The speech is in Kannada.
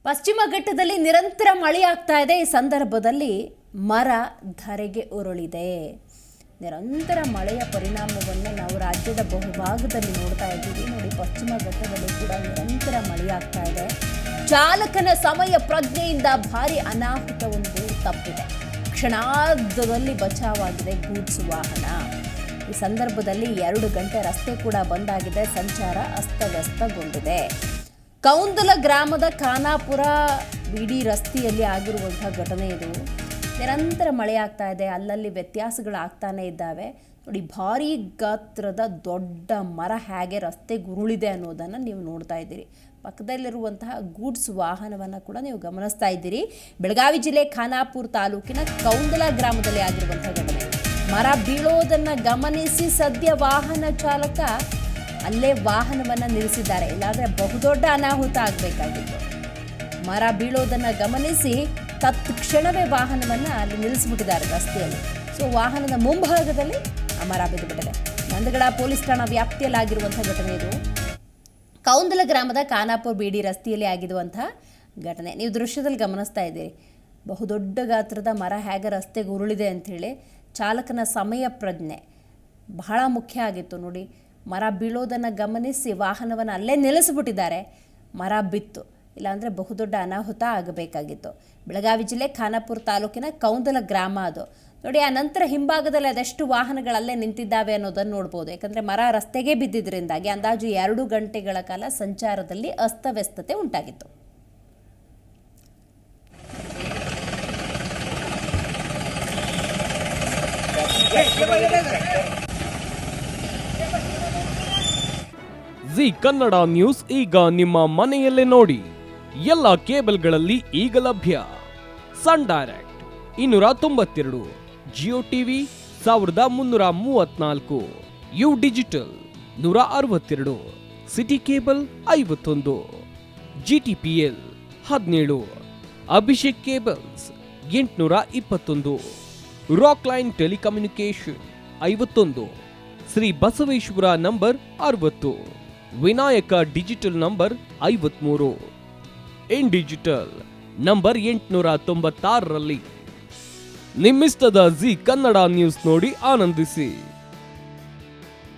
ಪಶ್ಚಿಮ ಘಟ್ಟದಲ್ಲಿ ನಿರಂತರ ಮಳೆಯಾಗ್ತಾ ಇದೆ. ಈ ಸಂದರ್ಭದಲ್ಲಿ ಮರ ಧರೆಗೆ ಉರುಳಿದೆ. ನಿರಂತರ ಮಳೆಯ ಪರಿಣಾಮವನ್ನು ನಾವು ರಾಜ್ಯದ ಬಹುಭಾಗದಲ್ಲಿ ನೋಡ್ತಾ ಇದ್ದೀವಿ. ನೋಡಿ, ಪಶ್ಚಿಮ ಘಟ್ಟದಲ್ಲಿ ಕೂಡ ನಿರಂತರ ಮಳೆಯಾಗ್ತಾ ಇದೆ. ಚಾಲಕನ ಸಮಯ ಪ್ರಜ್ಞೆಯಿಂದ ಭಾರಿ ಅನಾಹುತವೊಂದು ತಪ್ಪಿದೆ. ಕ್ಷಣಾರ್ಧದಲ್ಲಿ ಬಚಾವಾಗಿದೆ ಗೂಡ್ಸ್ ವಾಹನ. ಈ ಸಂದರ್ಭದಲ್ಲಿ 2 ಗಂಟೆ ರಸ್ತೆ ಕೂಡ ಬಂದಾಗಿದೆ. ಸಂಚಾರ ಅಸ್ತವ್ಯಸ್ತಗೊಂಡಿದೆ. ಕೌಂದಲ ಗ್ರಾಮದ ಖಾನಾಪುರ ಬಿಡಿ ರಸ್ತೆಯಲ್ಲಿ ಆಗಿರುವಂತಹ ಘಟನೆ ಇದು. ನಿರಂತರ ಮಳೆ ಆಗ್ತಾ ಇದೆ, ಅಲ್ಲಲ್ಲಿ ವ್ಯತ್ಯಾಸಗಳಾಗ್ತಾನೆ ಇದ್ದಾವೆ. ನೋಡಿ, ಭಾರೀ ಗಾತ್ರದ ದೊಡ್ಡ ಮರ ಹೇಗೆ ರಸ್ತೆಗೆ ಉರುಳಿದೆ ಅನ್ನೋದನ್ನು ನೀವು ನೋಡ್ತಾ ಇದ್ದೀರಿ. ಪಕ್ಕದಲ್ಲಿರುವಂತಹ ಗೂಡ್ಸ್ ವಾಹನವನ್ನು ಕೂಡ ನೀವು ಗಮನಿಸ್ತಾ ಇದ್ದೀರಿ. ಬೆಳಗಾವಿ ಜಿಲ್ಲೆ ಖಾನಾಪುರ ತಾಲೂಕಿನ ಕೌಂದಲ ಗ್ರಾಮದಲ್ಲಿ ಆಗಿರುವಂತಹ ಘಟನೆ. ಮರ ಬೀಳೋದನ್ನು ಗಮನಿಸಿ ಸದ್ಯ ವಾಹನ ಚಾಲಕ ಅಲ್ಲೇ ವಾಹನವನ್ನು ನಿಲ್ಲಿಸಿದ್ದಾರೆ. ಇಲ್ಲಾಂದರೆ ಬಹುದೊಡ್ಡ ಅನಾಹುತ ಆಗಬೇಕಾಗಿತ್ತು. ಮರ ಬೀಳೋದನ್ನು ಗಮನಿಸಿ ತತ್ಕ್ಷಣವೇ ವಾಹನವನ್ನು ಅಲ್ಲಿ ನಿಲ್ಲಿಸಿಬಿಟ್ಟಿದ್ದಾರೆ ರಸ್ತೆಯಲ್ಲಿ. ಸೊ ವಾಹನದ ಮುಂಭಾಗದಲ್ಲಿ ಆ ಮರ ಬಿದ್ದುಬಿಟ್ಟಿದೆ. ನಂದಗಡ ಪೊಲೀಸ್ ಠಾಣಾ ವ್ಯಾಪ್ತಿಯಲ್ಲಿ ಆಗಿರುವಂಥ ಘಟನೆ ಇದು. ಕೌಂದಲ ಗ್ರಾಮದ ಖಾನಾಪುರ ಬಿಡಿ ರಸ್ತೆಯಲ್ಲಿ ಆಗಿರುವಂತಹ ಘಟನೆ ನೀವು ದೃಶ್ಯದಲ್ಲಿ ಗಮನಿಸ್ತಾ ಇದ್ದೀರಿ. ಬಹುದೊಡ್ಡ ಗಾತ್ರದ ಮರ ಹೇಗೆ ರಸ್ತೆಗೆ ಉರುಳಿದೆ ಅಂಥೇಳಿ. ಚಾಲಕನ ಸಮಯ ಪ್ರಜ್ಞೆ ಬಹಳ ಮುಖ್ಯ ಆಗಿತ್ತು. ನೋಡಿ, ಮರ ಬೀಳೋದನ್ನು ಗಮನಿಸಿ ವಾಹನವನ್ನು ಅಲ್ಲೇ ನಿಲ್ಲಿಸಿಬಿಟ್ಟಿದ್ದಾರೆ. ಮರ ಬಿತ್ತು, ಇಲ್ಲಾಂದರೆ ಬಹುದೊಡ್ಡ ಅನಾಹುತ ಆಗಬೇಕಾಗಿತ್ತು. ಬೆಳಗಾವಿ ಜಿಲ್ಲೆ ಖಾನಾಪುರ ತಾಲೂಕಿನ ಕೌಂದಲ ಗ್ರಾಮ ಅದು. ನೋಡಿ, ಆ ನಂತರ ಹಿಂಭಾಗದಲ್ಲಿ ಅದೆಷ್ಟು ವಾಹನಗಳಲ್ಲೇ ನಿಂತಿದ್ದಾವೆ ಅನ್ನೋದನ್ನು ನೋಡ್ಬೋದು. ಯಾಕಂದರೆ ಮರ ರಸ್ತೆಗೆ ಬಿದ್ದಿದ್ದರಿಂದಾಗಿ ಅಂದಾಜು 2 ಗಂಟೆಗಳ ಕಾಲ ಸಂಚಾರದಲ್ಲಿ ಅಸ್ತವ್ಯಸ್ತತೆ ಉಂಟಾಗಿತ್ತು. ಜಿ ಕನ್ನಡ ನ್ಯೂಸ್ ಈಗ ನಿಮ್ಮ ಮನೆಯಲ್ಲೇ ನೋಡಿ. ಎಲ್ಲ ಕೇಬಲ್ಗಳಲ್ಲಿ ಈಗ ಲಭ್ಯ. Sun Direct 292, Jio TV 1334, U Digital 162, City Cable 51, GTPL 17, Abhishek Cables 821, Rock Line telecommunication 51, Shri Basaveshwara number 60, Vinayaka digital number 53, in digital number 896ರಲ್ಲಿ ನಿಮ್ಮಿಸ್ತದ ಜಿ ಕನ್ನಡ ನ್ಯೂಸ್ ನೋಡಿ ಆನಂದಿಸಿ.